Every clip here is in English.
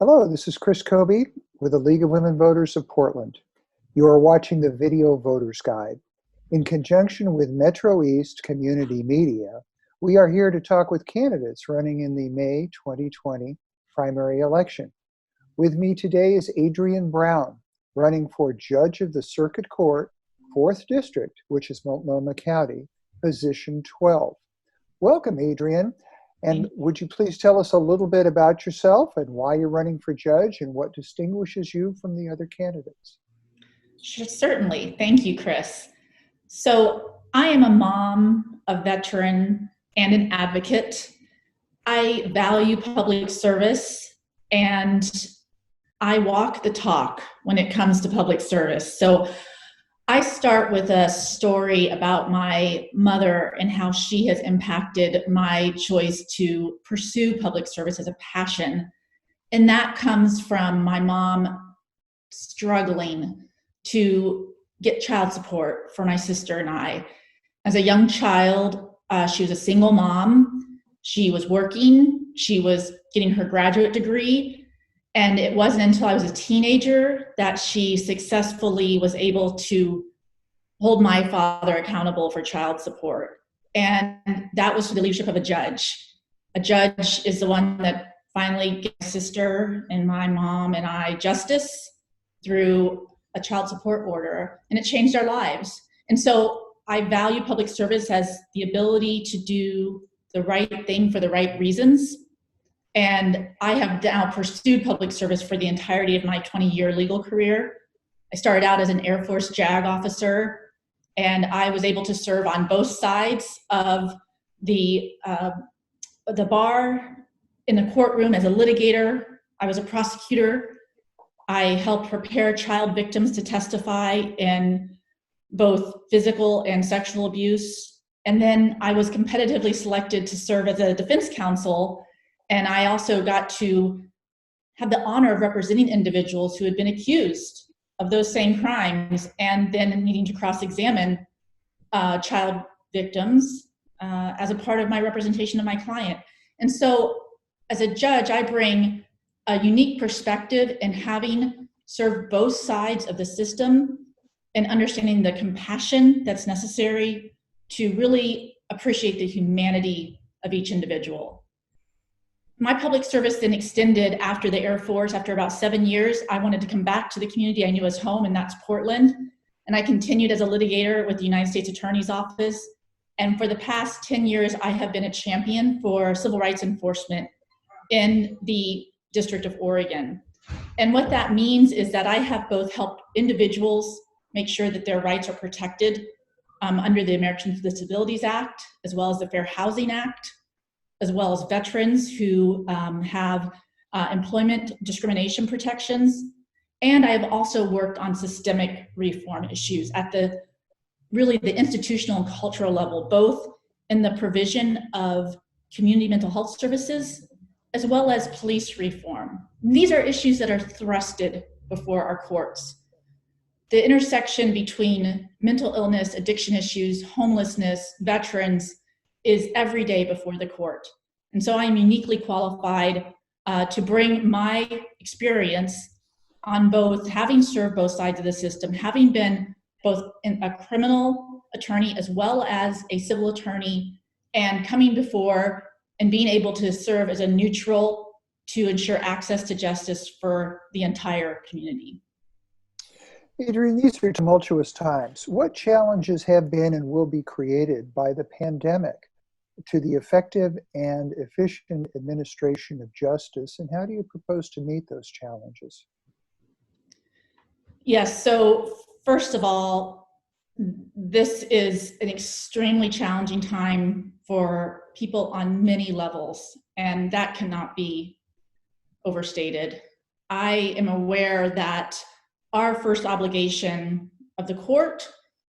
Hello, this is Chris Kobe with the League of Women Voters of Portland. You are watching the Video Voters Guide. In conjunction with MetroEast Community Media, we are here to talk with candidates running in the May 2020 primary election. With me today is Adrian Brown, running for Judge of the Circuit Court, 4th District, which is Multnomah County, position 12. Welcome, Adrian. And would you please tell us a little bit about yourself and why you're running for judge and what distinguishes you from the other candidates? Sure, certainly. Thank you, Chris. So I am a mom, a veteran, and an advocate. I value public service and I walk the talk when it comes to public service. So I start with a story about my mother and how she has impacted my choice to pursue public service as a passion. And that comes from my mom struggling to get child support for my sister and I. As a young child, she was a single mom. She was working. She was getting her graduate degree. And it wasn't until I was a teenager that she successfully was able to hold my father accountable for child support. And that was through the leadership of a judge. A judge is the one that finally gave my sister and my mom and I justice through a child support order, and it changed our lives. And so I value public service as the ability to do the right thing for the right reasons. And I have now pursued public service for the entirety of my 20-year legal career. I started out as an Air Force JAG officer, and I was able to serve on both sides of the bar, in the courtroom as a litigator. I was a prosecutor. I helped prepare child victims to testify in both physical and sexual abuse. And then I was competitively selected to serve as a defense counsel. And I also got to have the honor of representing individuals who had been accused of those same crimes and then needing to cross-examine child victims as a part of my representation of my client. And so as a judge, I bring a unique perspective in having served both sides of the system and understanding the compassion that's necessary to really appreciate the humanity of each individual. My public service then extended after the Air Force. After about 7 years, I wanted to come back to the community I knew as home, and that's Portland. And I continued as a litigator with the United States Attorney's Office. And for the past 10 years, I have been a champion for civil rights enforcement in the District of Oregon. And what that means is that I have both helped individuals make sure that their rights are protected under the Americans with Disabilities Act, as well as the Fair Housing Act, as well as veterans who have employment discrimination protections. And I have also worked on systemic reform issues at the institutional and cultural level, both in the provision of community mental health services, as well as police reform. And these are issues that are thrusted before our courts. The intersection between mental illness, addiction issues, homelessness, veterans, is every day before the court. And so I am uniquely qualified to bring my experience on both having served both sides of the system, having been both a criminal attorney as well as a civil attorney, and coming before and being able to serve as a neutral to ensure access to justice for the entire community. Adrian, these are tumultuous times. What challenges have been and will be created by the pandemic to the effective and efficient administration of justice, and how do you propose to meet those challenges? Yes, so first of all, this is an extremely challenging time for people on many levels, and that cannot be overstated. I am aware that our first obligation of the court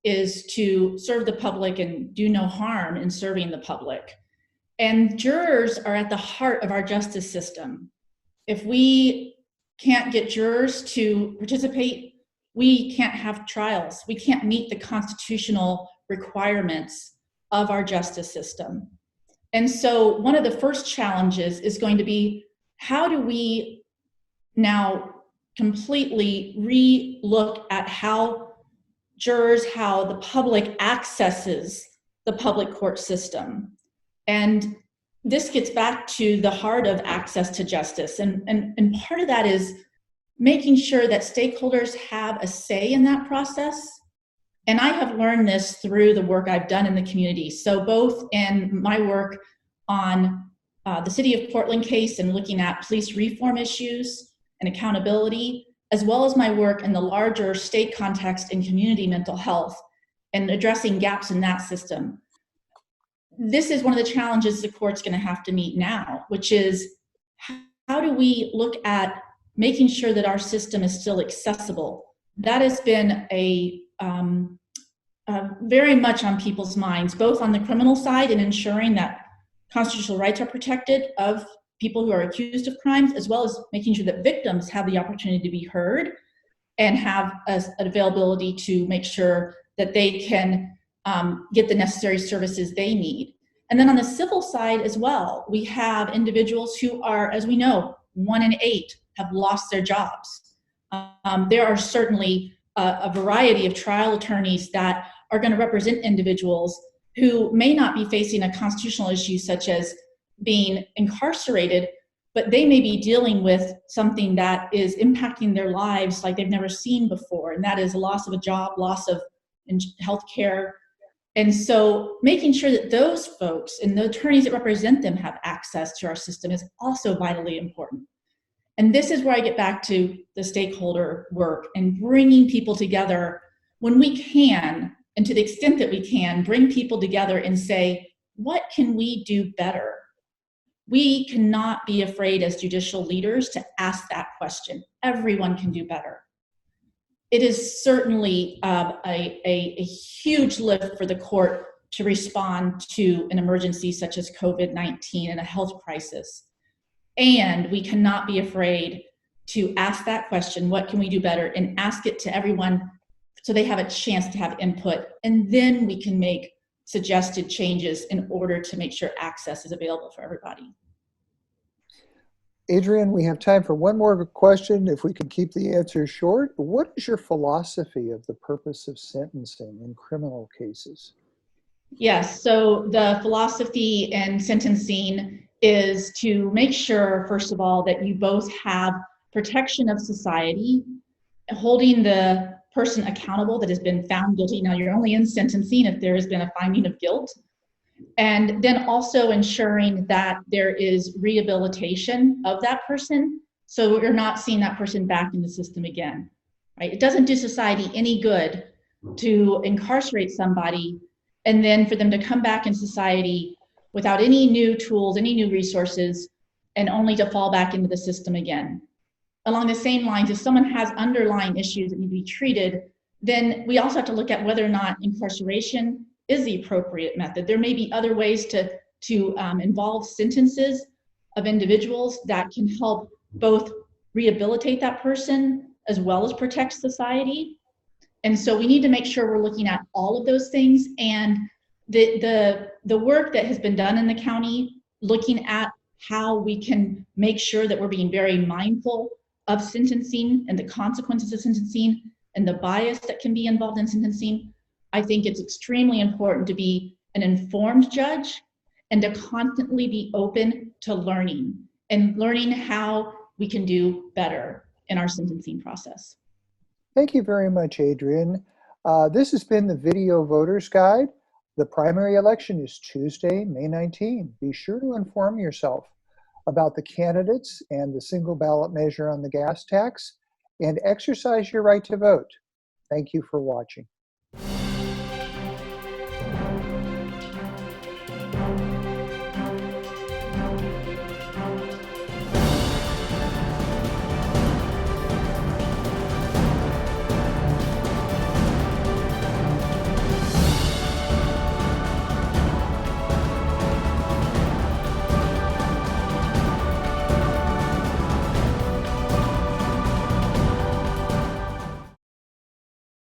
is to serve the public and do no harm in serving the public. And jurors are at the heart of our justice system. If we can't get jurors to participate, we can't have trials. We can't meet the constitutional requirements of our justice system. And so one of the first challenges is going to be, how do we now completely re-look at how jurors, how the public accesses the public court system. And this gets back to the heart of access to justice. And part of that is making sure that stakeholders have a say in that process. And I have learned this through the work I've done in the community. So both in my work on the City of Portland case and looking at police reform issues and accountability, as well as my work in the larger state context in community mental health and addressing gaps in that system. This is one of the challenges the court's going to have to meet now, which is how do we look at making sure that our system is still accessible? That has been very much on people's minds, both on the criminal side and ensuring that constitutional rights are protected of people who are accused of crimes, as well as making sure that victims have the opportunity to be heard and have an availability to make sure that they can get the necessary services they need. And then on the civil side as well, we have individuals who are, as we know, 1 in 8 have lost their jobs. There are certainly a variety of trial attorneys that are going to represent individuals who may not be facing a constitutional issue such as being incarcerated, but they may be dealing with something that is impacting their lives like they've never seen before, and that is a loss of a job, loss of health care. And so making sure that those folks and the attorneys that represent them have access to our system is also vitally important. And this is where I get back to the stakeholder work and bringing people together when we can, and to the extent that we can, bring people together and say, what can we do better? We cannot be afraid as judicial leaders to ask that question. Everyone can do better. It is certainly a huge lift for the court to respond to an emergency such as COVID-19 and a health crisis. And we cannot be afraid to ask that question, what can we do better, and ask it to everyone so they have a chance to have input. And then we can make suggested changes in order to make sure access is available for everybody. Adrian, we have time for one more question, if we can keep the answer short. What is your philosophy of the purpose of sentencing in criminal cases? Yes, so the philosophy in sentencing is to make sure, first of all, that you both have protection of society, holding the person accountable that has been found guilty. Now, you're only in sentencing if there has been a finding of guilt. And then also ensuring that there is rehabilitation of that person, so you're not seeing that person back in the system again, right? It doesn't do society any good to incarcerate somebody and then for them to come back in society without any new tools, any new resources, and only to fall back into the system again. Along the same lines, if someone has underlying issues that need to be treated, then we also have to look at whether or not incarceration is the appropriate method. There may be other ways to involve sentences of individuals that can help both rehabilitate that person as well as protect society. And so we need to make sure we're looking at all of those things. And the work that has been done in the county, looking at how we can make sure that we're being very mindful of sentencing and the consequences of sentencing and the bias that can be involved in sentencing, I think it's extremely important to be an informed judge and to constantly be open to learning and learning how we can do better in our sentencing process. Thank you very much, Adrian. This has been the Video Voters Guide. The primary election is Tuesday, May 19. Be sure to inform yourself about the candidates and the single ballot measure on the gas tax, and exercise your right to vote. Thank you for watching.